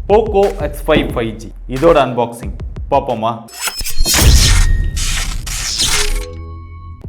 POCO X5 5G இதோட unboxing பார்ப்போமா?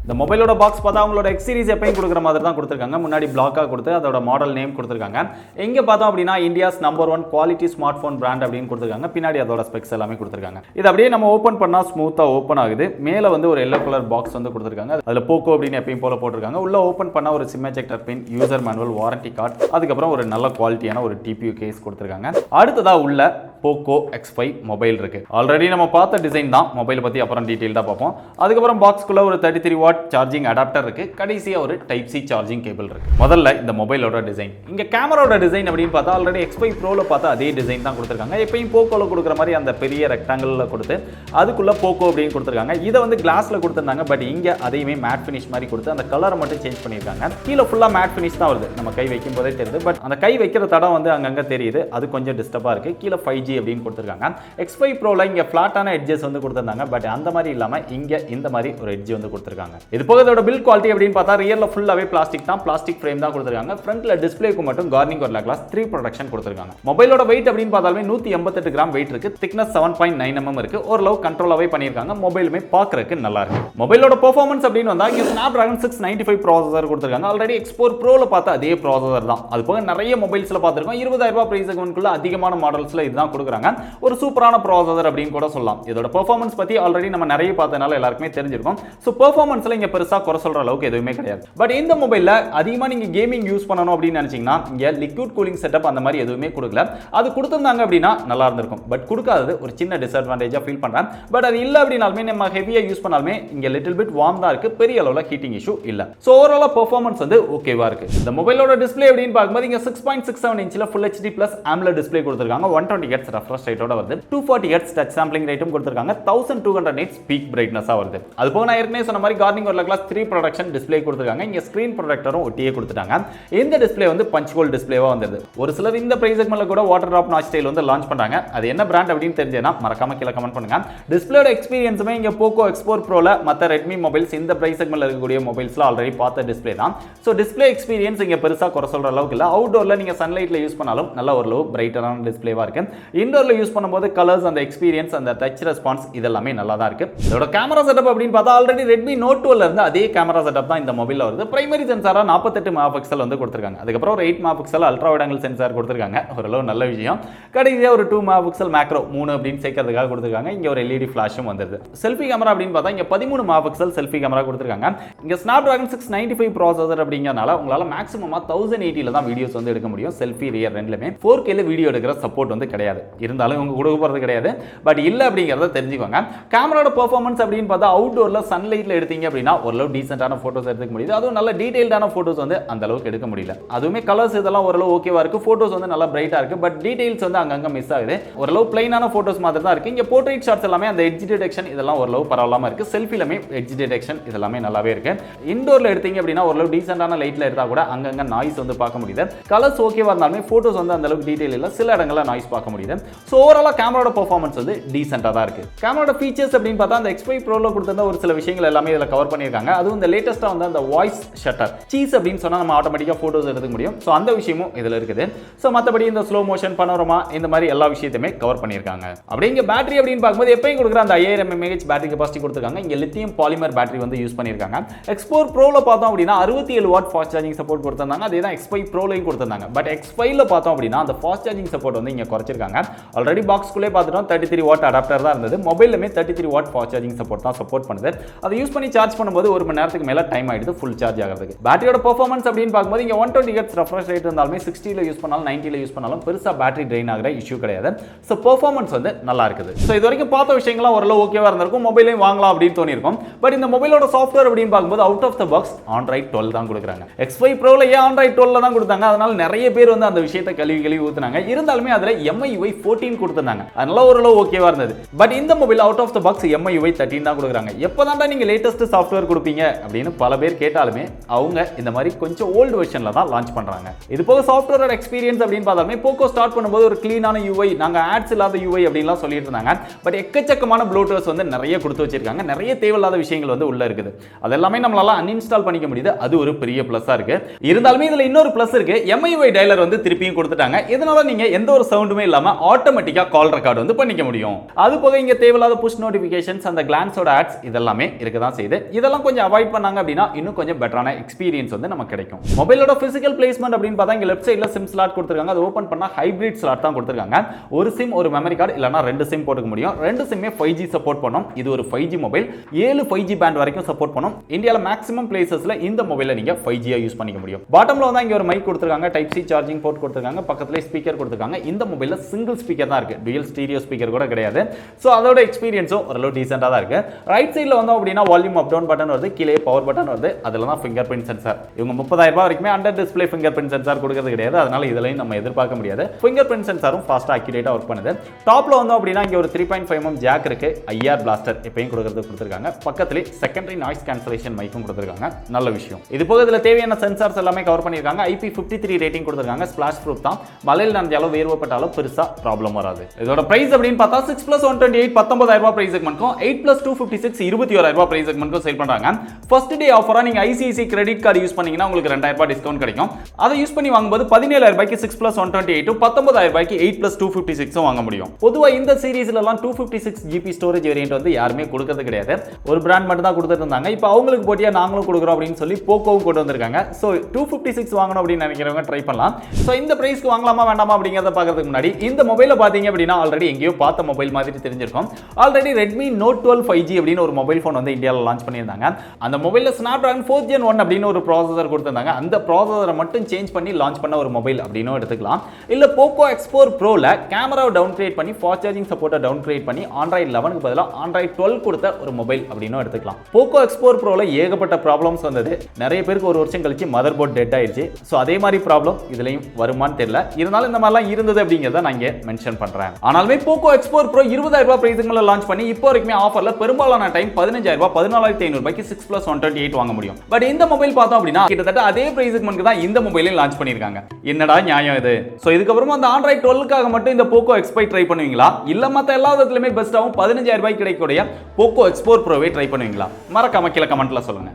இந்த மொபைலோட பாக்ஸ் பார்த்தா அவங்களோட எக்ஸ் சீரிஸ் எப்பயும் கொடுக்குற மாதிரி தான் கொடுத்துருக்காங்க. முன்னாடி பிளாக்காக கொடுத்து அதோட மாடல் நேம் கொடுத்துருக்காங்க. எங்கே பார்த்தோம் அப்படின்னா India's number 1 quality smart phone brand அப்படின்னு கொடுத்துருக்காங்க. பின்னாடி அதோட ஸ்பெக்ஸ் எல்லாமே கொடுத்துருக்காங்க. இது அப்படியே நம்ம ஓப்பன் பண்ணால் ஸ்மூத்தாக ஓப்பன் ஆகுது. மேலே வந்து ஒரு எல்லோ கலர் பாக்ஸ் வந்து கொடுத்துருக்காங்க. அதில் POCO அப்படின்னு எப்பயும் போல போட்டிருக்காங்க. உள்ள ஓப்பன் பண்ணால் ஒரு சிம் எஜெக்டர் பின், யூசர் மேனுவல், வாரண்டி கார்டு, அதுக்கப்புறம் ஒரு நல்ல குவாலிட்டியான ஒரு டிபியூ கேஸ் கொடுத்துருக்காங்க. அடுத்ததாக உள்ள POCO X5 மொபைல் இருக்கு. ஆல்ரெடி நம்ம பார்த்த டிசைன் தான். மொபைலை பற்றி அப்புறம் டீட்டெயில்டாக பார்ப்போம். அதுக்கப்புறம் பாக்ஸ்க்குள்ள ஒரு 33 வாட் சார்ஜிங் அடாப்டர் இருக்கு. கடைசியா ஒரு டைப் சி சார்ஜிங் கேபிள் இருக்கு. முதல்ல இந்த மொபைலோட டிசைன். இங்க கேமராவோட டிசைன் அப்படின்னு பார்த்தா ஆல்ரெடி X5 Proல பார்த்தா அதே டிசைன் தான் கொடுத்துருக்காங்க. எப்பயும் POCOல கொடுக்குற மாதிரி அந்த பெரிய ரெக்டாங்கிள்ல கொடுத்து அதுக்குள்ள POCO அப்படின்னு கொடுத்துருக்காங்க. இதை வந்து கிளாஸ்ல கொடுத்துருந்தாங்க. பட் இங்க அதையுமே மேட் ஃபினிஷ் மாதிரி கொடுத்து அந்த கலரை மட்டும் சேஞ்ச் பண்ணியிருக்காங்க. கீழே ஃபுல்லா மேட் ஃபினிஷ் தான் வருது. நம்ம கை வைக்கும் போதே தெரியுது. பட் அந்த கை வைக்கிற தடம் வந்து அங்கங்க தெரியுது. அது கொஞ்சம் டிஸ்டர்பா இருக்கு. கீழே 5G அப்படின்னு கொடுத்துருக்காங்க. X5 Proல இங்க ஃபிளாட்டான எட்ஜஸ் வந்து கொடுத்துருந்தாங்க. பட் அந்த மாதிரி இல்லாம இங்க இந்த மாதிரி ஒரு எட்ஜ் வந்து கொடுத்துருக்காங்க. இது போக இதோட பில்ட் குவாலிட்டி அப்படின்னு பார்த்தா ரியல்ல ஃபுல்லாவே பிளாஸ்டிக் தான். பிளாஸ்டிக் ஃப்ரேம் தான் கொடுத்துருக்காங்க. ஃப்ரண்ட்ல டிஸ்ப்ளேக்கு மட்டும் கார்னிங் ஒரு கிளாஸ் 3 ப்ரொடக்ஷன் கொடுத்துருக்காங்க. மொபைலோட வெயிட் அப்படின்னு பார்த்தாலுமே 188 கிராம் வெயிட் இருக்கு. திக்னஸ் 7.9 mm இருக்கு. ஓரளவு கண்ட்ரோலாவே பண்ணிருக்காங்க. மொபைலுமே பார்க்கறதுக்கு நல்லா இருக்கு. மொபைலோட பெர்ஃபார்மன்ஸ் அப்படின்னு வந்தா இங்க Snapdragon 695 ப்ராசஸர் கொடுத்துருக்காங்க. ஆல்ரெடி X4 Proல பார்த்த அதே ப்ராசஸர் தான். அது போக நிறைய மொபைல்ஸ்ல பார்த்திருக்கோம். 20,000 ரூபாய் பிரைஸ் செக்மென்ட்குள்ள அதிகமான மாடல்ஸ்ல இதுதான் கொடுக்குறாங்க. ஒரு சூப்பரான ப்ராசஸர் அப்படின்னு கூட சொல்லலாம். இதோட பெர்ஃபார்மன்ஸ் பத்தி ஆல்ரெடி நம்ம நிறைய பார்த்தனால எல்லாருக்குமே தெரிஞ்சிருக்கும். சோ பெர்ஃபார்மன்ஸ்ல இங்க பெருசா குறை சொல்ற அளவுக்கு எதுவுமே கிடையாது. பட் இந்த மொபைல்ல அதிகமா நீங்க கேமிங் யூஸ் பண்ணணும் அப்படின்னு நினைச்சீங்கன்னா இங்க லிக்விட் கூலிங் செட்டப் அந்த மாதிரி எதுவுமே கொடுக்கல. அது கொடுத்திருந்தாங்க அப்படின்னா நல்லா இருந்திருக்கும். பட் கொடுக்காதது ஒரு சின்ன டிஸ்அட்வான்டேஜா ஃபீல் பண்றேன். பட் அது இல்ல அப்படினாலுமே நம்ம ஹெவியா யூஸ் பண்ணாலுமே இங்க லிட்டில் பிட் வார்ம் தான் இருக்கு. பெரிய அளவுல ஹீட்டிங் இஷ்யூ இல்ல. சோ ஓவராலா பெர்ஃபார்மன்ஸ் வந்து ஓகேவா இருக்கு. இந்த மொபைலோட டிஸ்ப்ளே அப்படின்னு பார்க்கும்போது இங்க 6.67 இன்ச்ல Full HD Plus AMOLED display கொடுத்திருக்காங்க. 120 Hz ரெஃப்ரெஷ் ரேட்டோட வருது. 240 Hz டச் சாம்பிளிங் ரேட்டும் கொடுத்திருக்காங்க. 1200 nits பீக் பிரைட்னஸா வருது. அது போக நான் ஏற்கனவே சொன்ன மாதிரி கார்னிங் ஒரு கிளாஸ் 3 ப்ரொடக்ஷன் டிஸ்ப்ளே கொடுத்திருக்காங்க. இங்க ஸ்கிரீன் ப்ரொடக்டரும் ஒட்டியே கொடுத்துட்டாங்க. இந்த டிஸ்ப்ளே வந்து பஞ்ச் ஹோல் டிஸ்ப்ளேவா வந்தது. ஒரு சிலர் இந்த பிரைஸ் செக்மென்ட்ல கூட வாட்டர் டிராப் நாச் ஸ்டைல் வந்து லான்ச் பண்றாங்க. அது என்ன பிராண்ட் அப்படின்னு தெரிஞ்சேனா மறக்காம கீழ கமெண்ட் பண்ணுங்க. டிஸ்ப்ளேயோட எக்ஸ்பீரியன்ஸுமே இங்க POCO X4 Proல மத்த Redmi மொபைல்ஸ் இந்த பிரைஸ் செக்மென்ட்ல இருக்கக்கூடிய மொபைல்ஸ்ல ஆல்ரெடி பார்த்த டிஸ்ப்ளே தான். சோ டிஸ்ப்ளே எக்ஸ்பீரியன்ஸ் இங்க பெருசா குறை சொல்ற அளவுக்கு இல்ல. அவுட்டோர்ல நீங்க சன்லைட்ல யூஸ் பண்ணாலும் நல்ல ஒரு லோ பிரைட்டரான டிஸ்ப்ளேவா இருக்கு. இன்டோர்ல யூஸ் பண்ணும்போது கலர்ஸ், அந்த எக்ஸ்பீரியன்ஸ், அந்த டச் ரெஸ்பான்ஸ் இதெல்லாமே நல்லா தான் இருக்கு. இதோட கேமரா செட்டப் அப்படின்னு பார்த்தா ஆல்ரெடி Redmi Note 12ல இருந்து அதே கேமரா செட்டப் தான் இந்த மொபைல்ல வருது. பிரைமரி சென்சாரா 48 மெகாபிக்சல் வந்து கொடுத்திருக்காங்க. அதுக்கப்புறம் ஒரு 8 megapixel ultra wide angle sensor கொடுத்திருக்காங்க. ஓரளவு நல்ல விஷயம். கடைசியா ஒரு 2 மெகாபிக்சல் மேக்ரோ 3 அப்படின்னு சேர்க்கிறதுக்காக கொடுத்திருக்காங்க. இங்க ஒரு LED ஃபிளாஷும் வந்தது. செல்ஃபி கேமரா அப்படின்னு பார்த்தா இங்க 13 மெகாபிக்சல் செல்ஃபி கேமரா கொடுத்திருக்காங்க. இங்க Snapdragon 695 ப்ராசஸர் அப்படிங்கறனால உங்களால மேக்ஸிமமா 1080 ல தான் வீடியோஸ் வந்து எடுக்க முடியும். செல்ஃபி ரியர் ரெண்டுலயுமே 4K ல வீடியோ எடுக்கிற சப்போர்ட் வந்து கிடையாது. இருந்தாலும் இவங்க கொடுக்க போறது கிடையாது. பட் இல்ல அப்படிங்கறத தெரிஞ்சுக்கோங்க. கேமராவோட பெர்ஃபார்மன்ஸ் அப்படின்னு பார்த்தா அவுட்டோர்ல சன்லைட்ல எடுத்தீங்க அப்படின்னா ஓரளவு டீசென்ட்டான போட்டோஸ் எடுக்க முடியுது. அதுவும் நல்ல டீடைல்டான போட்டோஸ் வந்து அந்த அளவுக்கு எடுக்க முடியல. அதுவுமே கலர்ஸ் இதெல்லாம் ஓரளவு ஓகேவா இருக்கு. போட்டோஸ் வந்து நல்லா பிரைட்டா இருக்கு. பட் டீடைல்ஸ் வந்து அங்கங்க மிஸ் ஆகுது. ஓரளவு பிளைனான போட்டோஸ் மாதிரி தான் இருக்கு. இங்க போர்ட்ரைட் ஷாட்ஸ் எல்லாமே அந்த எட்ஜ் டிடெக்ஷன் இதெல்லாம் ஓரளவு பரவாயில்லாம இருக்கு. செல்ஃபிலமே எட்ஜ் டிடெக்ஷன் இதெல்லாமே நல்லாவே இருக்கு. இன்டோர்ல எடுத்தீங்க அப்படின்னா ஓரளவு டீசென்ட்டான லைட்ல எடுத்தா கூட அங்கங்க நாய்ஸ் வந்து பார்க்க முடியுது. கலர்ஸ் ஓகேவா இருந்தாலுமே போட்டோஸ் வந்து அந்த அளவுக்கு டீடைல் இல்ல. சில இடங்கள்ல நாய்ஸ் பார்க்க முடியுது. சோ ஓவராலா கேமராவோட பெர்ஃபார்மன்ஸ் வந்து டீசென்ட்டா தான் இருக்கு. கேமராவோட ஃபீச்சர்ஸ் அப்படின்னு பார்த்தா அந்த X5 Proல கொடுத்திருந்த ஒரு சில விஷயங்கள் எல்லாமே இதல கவர் பண்ணிருக்காங்க. அதுவும் இந்த லேட்டஸ்டா வந்து அந்த வாய்ஸ் ஷட்டர் சீஸ் அப்படின்னு சொன்னா நம்ம ஆட்டோமேட்டிக்கா போட்டோஸ் எடுக்க முடியும். சோ அந்த விஷயமும் இதுல இருக்குது. சோ மத்தபடி இந்த ஸ்லோ மோஷன் பனோரமா இந்த மாதிரி எல்லா விஷயத்தையுமே கவர் பண்ணிருக்காங்க. அப்படியே இங்க பேட்டரி அப்படின்னு பார்க்கும்போது எப்பயும் கொடுக்குற அந்த 5000 mAh பேட்டரி கெபாசிட்டி கொடுத்திருக்காங்க. இங்க லித்தியம் பாலிமர் பேட்டரி வந்து யூஸ் பண்ணிருக்காங்க. X4 Proல பார்த்தோம் அப்படின்னா 67 வாட் ஃபாஸ்ட் சார்ஜிங் சப்போர்ட் கொடுத்திருந்தாங்க. அதே தான் X5 Proலயும் கொடுத்திருந்தாங்க. பட் X5 ல பார்த்தோம் அப்படின்னா அந்த ஃபாஸ்ட் சார்ஜிங் சப்போர்ட் வந்து இங்க குறைச்சிருக்காங்க. ஆல்ரெடி பாக்ஸ்க்குள்ளே பார்த்துட்டோம் 33 வாட் அடாப்டர் தான் இருந்தது. மொபைலுமே 33 வாட் ஃபாஸ்ட் சார்ஜிங் சப்போர்ட் தான் சப்போர்ட் பண்ணுது. அதை யூஸ் பண்ணி சார்ஜ் பண்ணும்போது 1 மணி நேரத்துக்கு மேல டைம் ஆயிடுது ஃபுல் சார்ஜ் ஆகிறதுக்கு. பேட்டரியோட பெர்ஃபார்மன்ஸ் அப்படின்னு பார்க்கும்போது இங்க 120 Hz ரெஃப்ரெஷ் ரேட் இருந்தாலுமே 60 ல யூஸ் பண்ணாலும் 90 ல யூஸ் பண்ணாலும் பெருசா பேட்டரி ட்ரெயின் ஆகிற இஷ்யூ கிடையாது. சோ பெர்ஃபார்மன்ஸ் வந்து நல்லா இருக்குது. சோ இது வரைக்கும் பார்த்த விஷயங்கள்லாம் ஓரளவு ஓகேவா இருந்திருக்கும். மொபைலையும் வாங்கலாம் அப்படின்னு தோணிருக்கும். பட் இந்த மொபைலோட சாஃப்ட்வேர் அப்படின்னு பார்க்கும்போது out of the box Android 12 தான் கொடுக்குறாங்க. X5 Proல ஏன் Android 12 தான் கொடுத்தாங்க? அதனால நிறைய பேர் வந்து அந்த விஷயத்தை கழுவி ஊத்துனாங்க. இருந்தாலுமே அதுல MIUI 14 கொடுத்திருந்தாங்க. அதனால ஓரளவு ஓகேவா இருந்தது. பட் இந்த mobile out of the box MIUI 13 தான் கொடுக்குறாங்க. எப்பதான்டா நீங்க லேட்டஸ்ட் சாஃப்ட்வேர் கொடுப்பீங்க அப்படின்னு பல பேர் கேட்டாலுமே அவங்க இந்த மாதிரி கொஞ்சம் ஓல்டு வெர்ஷன்ல தான் லான்ச் பண்றாங்க. இது போக சாஃப்ட்வேரோட எக்ஸ்பீரியன்ஸ் அப்படின்னு பார்த்தாலுமே POCO ஸ்டார்ட் பண்ணும்போது ஒரு கிளீனான UI, நாங்க ஆட்ஸ் இல்லாத UI அப்படின்லாம் சொல்லிட்டு இருந்தாங்க. பட் எக்கச்சக்கமான ப்ளோட்டர்ஸ் வந்து நிறைய கொடுத்து வச்சிருக்காங்க. நிறைய தேவையில்லாத விஷயங்கள் வந்து உள்ள இருக்குது. அதெல்லாமே நம்மளால அன்இன்ஸ்டால் பண்ணிக்க முடியுது. அது ஒரு பெரிய பிளஸ்ஸா இருக்கு. இருந்தாலுமே இதுல இன்னொரு பிளஸ் இருக்கு. MIUI டயலர் வந்து திருப்பியும் கொடுத்துட்டாங்க. இதனால நீங்க எந்த ஒரு சவுண்டுமே இல்லாம ஆட்டோமேட்டிக்கா கால் ரெக்கார்ட் வந்து பண்ணிக்க முடியும். அது போக இங்க தேவையில்லாத புஷ் நோட்டிபிகேஷன்ஸ் அந்த கிளான்ஸோட ஆட்ஸ் இதெல்லாமே இருக்க தான் செய்யுது. இதெல்லாம் கொஞ்சம் அவாய்ட் பண்ணாங்க அப்படின்னா இன்னும் கொஞ்சம் பெட்டரான எக்ஸ்பீரியன்ஸ் வந்து நமக்கு கிடைக்கும். மொபைலோட பிசிக்கல் பிளேஸ்மெண்ட் அப்படின்னு பார்த்தா இங்க லெஃப்ட் சைடுல சிம் ஸ்லாட் கொடுத்திருக்காங்க. அது ஓபன் பண்ணா ஹைபிரிட் ஸ்லாட் தான் கொடுத்திருக்காங்க. ஒரு சிம் ஒரு மெமரி கார்டு இல்லனா ரெண்டு சிம் போட்டுக்க முடியும். ரெண்டு சிம்மே 5G சப்போர்ட் பண்ணும். இது ஒரு 5G மொபைல். 7 5G பேண்ட் வரைக்கும் சப்போர்ட் பண்ணும். இந்தியால மேக்ஸிமம் பிளேसेसல இந்த மொபைலை நீங்க 5G யூஸ் பண்ணிக்க முடியும். பாட்டம்ல வந்து இங்க ஒரு மைக் கொடுத்திருக்காங்க. டைப் சி சார்ஜிங் போர்ட் கொடுத்திருக்காங்க. பக்கத்துல ஸ்பீக்கர் கொடுத்திருக்காங்க. இந்த மொபைல்ல சிங்கிள் ஸ்பீக்கர் தான் இருக்கு. டுயல் ஸ்டீரியோ ஸ்பீக்கர் கூட கிடையாது. சோ அதோட எக்ஸ்பீரியன்ஸும் ஓரளவு டீசென்ட்டா தான் இருக்கு. ரைட் சைடுல வந்தோம் அப்படினா வால்யூம் அப் டவுன் பட்டன் வருது. கீழே பவர் பட்டன் வருது. அதுல தான் ஃபிங்கர் பிரிண்ட் சென்சார். இவங்க 30000 ரூபாய் வரைக்கும் under display finger print sensor கொடுக்கிறது கிடையாது. அதனால இதலையும் நம்ம எதிர்பார்க்க முடியாது. ஃபிங்கர் பிரிண்ட் சென்சாரும் ஃபாஸ்டா அக்யூரேட்டா வர்க் பண்ணுது. டாப்ல வந்தோம் அப்படினா இங்க ஒரு 3.5 mm ஜாக் இருக்கு. IR பிளாஸ்டர் எப்பவும் கொடுத்திருக்காங்க. பக்கத்துல செகண்டரி நாய்ஸ் கேன்சலேஷன் மைக்கும் கொடுத்திருக்காங்க. நல்ல விஷயம். இது போக இதுல தேவையான சென்சார்ஸ் எல்லாமே கவர் பண்ணிருக்காங்க. IP53 ரேட்டிங் கொடுத்திருக்காங்க. ஸ்பிளாஷ் ப்ரூஃப் தான். மழையில் நனைஞ்சாலும் வேர்வைப்பட்டாலும் பெருசா ப்ராப்ளம் வராது. இதோட பிரைஸ் அப்படின்னு பார்த்தா 6+128 19000 ரூபாய் பிரைஸ் செக்மென்ட்க்கும் 8+256 21000 ரூபாய் பிரைஸ் செக்மென்ட்க்கும் சேல் பண்றாங்க. ஃபர்ஸ்ட் டே ஆஃபரா நீங்க ICICI கிரெடிட் கார்டு யூஸ் பண்ணீங்கன்னா உங்களுக்கு 2000 ரூபாய் டிஸ்கவுண்ட் கிடைக்கும். அதை யூஸ் பண்ணி வாங்கும்போது 17000 ரூபாய்க்கு 6+128 19000 ரூபாய்க்கு 8+256 வாங்க முடியும். பொதுவா இந்த சீரிஸ்ல எல்லாம் 256GB ஸ்டோரேஜ் வேரியன்ட் வந்து யாருமே கொடுக்கிறது கிடையாது. ஒரு பிராண்ட் மட்டும் தான் கொடுத்துட்டு இருந்தாங்க. இப்போ அவங்களுக்கு போட்டியா நாங்களும் கொடுக்குறோம் அப்படின்னு சொல்லி போக்கோவும் கொண்டு வந்திருக்காங்க. ஸோ 256 வாங்கணும் அப்படின்னு நினைக்கிறவங்க ட்ரை பண்ணலாம். ஸோ இந்த பிரைஸ்க்கு வாங்கலாமா வேண்டாமா அப்படிங்கிறத பார்க்கறதுக்கு முன்னாடி இந்த மொபைலை பார்த்தீங்க அப்படின்னா ஆல்ரெடி எங்கேயோ பார்த்த மொபைல் மாதிரி தெரிஞ்சிருக்கும். ஆல்ரெடி ரெட்மி நோட் 12 5G அப்படின்னு ஒரு மொபைல் ஃபோன் வந்து இந்தியாவில் லான்ச் பண்ணியிருந்தாங்க. அந்த மொபைலில் ஸ்னாப்டிராகன் 4th Gen 1 அப்படின்னு ஒரு ப்ராசஸர் கொடுத்திருந்தாங்க. அந்த ப்ராசஸரை மட்டும் சேஞ்ச் பண்ணி லான்ச் பண்ண ஒரு மொபைல் அப்படின்னு எடுத்துக்கலாம். இல்லை போக்கோ X4 Proல கேமராவை டவுன் கிரேட் பண்ணி ஃபாஸ்ட் சார்ஜிங் சப்போர்ட்டை டவுன் கிரேட் பண்ணி Android 11க்கு பதிலாக Android 12 கொடுத்த ஒரு மொபைல் அப்படின்னு எடுத்துக்கலாம். போக்கோ X4 Proல ஏகப்பட்ட ப்ராப்ளம்ஸ் வந்தது. நிறைய பேருக்கு ஒரு வருஷம் கழிச்சு மதர் போர்ட் டெட் ஆயிடுச்சு. ஸோ அதே மாதிரி ப்ராப்ளம் இதுலையும் வருமானு தெரியல. இருந்தாலும் இந்த மாதிரிலாம் இருந்தது அப்படிங்கிறத நான் இங்கே மென்ஷன் பண்றேன். ஆனாலுமே போக்கோ X4 Pro 20000 ரூபாய் பிரைஸ்ல லான்ச் பண்ணி இப்போ வரைக்கும் ஆஃபர்ல பெரும்பாலான டைம் 15000 ரூபாய் 14500 ரூபாய்க்கு 6+128 வாங்க முடியும். பட் இந்த மொபைல் பார்த்தோம் அப்படின்னா கிட்டத்தட்ட அதே பிரைஸ் செக்மென்ட்க்கு தான் இந்த மொபைலையும் லான்ச் பண்ணிருக்காங்க. என்னடா நியாயம் இது? ஸோ இதுக்கப்புறமா அந்த Android 12க்காக மட்டும் இந்த போக்கோ X5 ட்ரை பண்ணுவீங்களா? இல்ல மத்த எல்லா விதத்திலுமே பெஸ்ட்டாவும் 15000 ரூபாய்க்கு கிடைக்கக்கூடிய போக்கோ X4 Proவை ட்ரை பண்ணுவீங்களா? மறக்காம கீழே கமெண்ட்ல சொல்லுங்க.